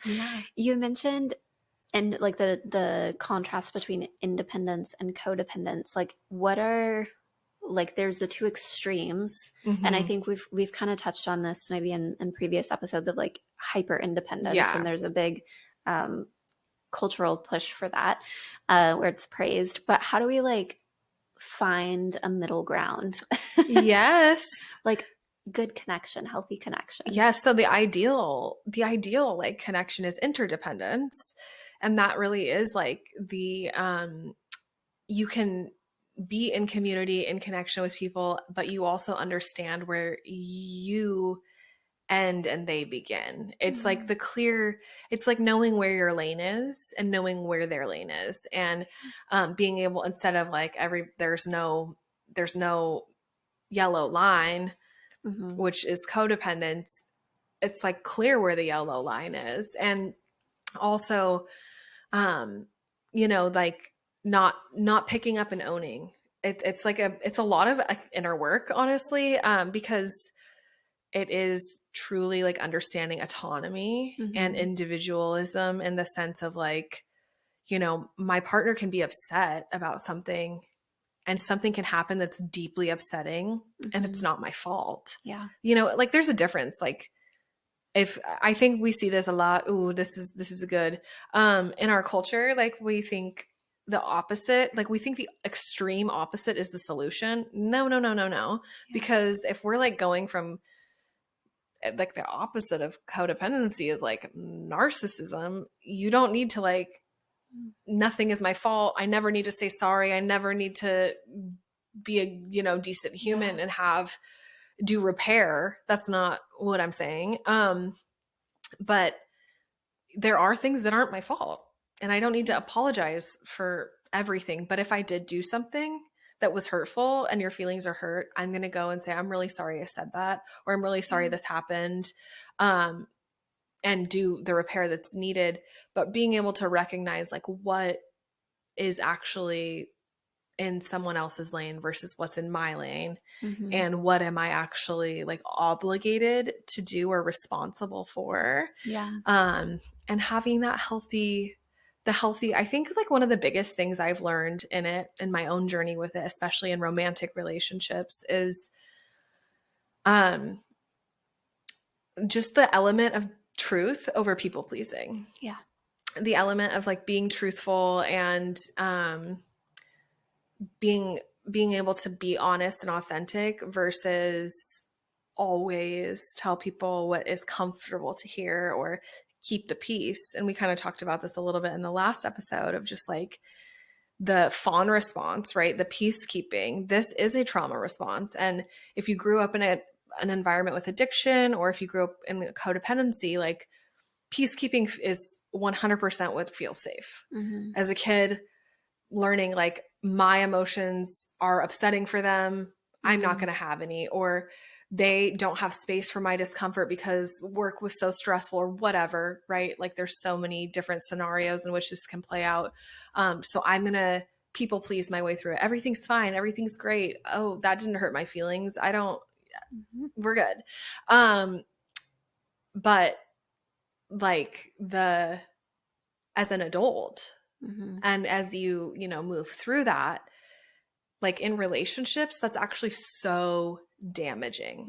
Yeah. You mentioned and like the contrast between independence and codependence. Like what are like there's the two extremes, and I Hmm. think we've kind of touched on this maybe in previous episodes of like hyper independence, and Yeah. there's a big um, cultural push for that, where it's praised. But how do we like find a middle ground? Yes. Like good connection, healthy connection. Yes. So the ideal like connection is interdependence. And that really is like you can be in community, in connection with people, but you also understand where you end and they begin. It's like Mm. it's like knowing where your lane is and knowing where their lane is. And being able, instead of like there's no yellow line, Hmm. which is codependence, it's like clear where the yellow line is. And also, um, like not picking up and owning. It's a lot of inner work, honestly, because it is truly like understanding autonomy and Hmm. individualism in the sense of like, my partner can be upset about something and something can happen that's deeply upsetting and it's Hmm. not my fault. Yeah. Like there's a difference. Like if I think we see this a lot, ooh, this is good. In our culture, like we think the opposite, like we think the extreme opposite is the solution. No, no, no, no, no. Yeah. Because if we're like going from like the opposite of codependency is like narcissism, you don't need to like nothing is my fault. I never need to say sorry. I never need to be a, decent Yeah. human and have do repair. That's not what I'm saying. But there are things that aren't my fault and I don't need to Yeah. apologize for everything. But if I did do something that was hurtful and your feelings are hurt, I'm going to go and say, I'm really sorry I said that, or I'm really sorry Yeah. this happened. Um, and do the repair that's needed, but being able to recognize like what is actually in someone else's lane versus what's in my lane, Hmm. and what am I actually like obligated to do or responsible for. Yeah. um and having that healthy, I think like one of the biggest things I've learned in my own journey with it, especially in romantic relationships, is um just the element of truth over people pleasing, Yeah. the element of like being truthful and being being able to be honest and authentic versus always tell people what is comfortable to hear or keep the peace. And we kind of talked about this a little bit in the last episode of just like the fawn response, right? The peacekeeping. This is a trauma response. And if you grew up in an environment with addiction, or if you grew up in codependency, like peacekeeping is 100% what feels safe. Hmm. As a kid, learning like my emotions are upsetting for them, I'm not Hmm. going to have any, or they don't have space for my discomfort because work was so stressful or whatever, right? Like there's so many different scenarios in which this can play out. So I'm going to people please my way through it. Everything's fine. Everything's great. Oh, that didn't hurt my feelings. I don't, Hmm. we're good. Um, but like as an adult, Hmm. and as you move through that, like in relationships, that's actually so damaging.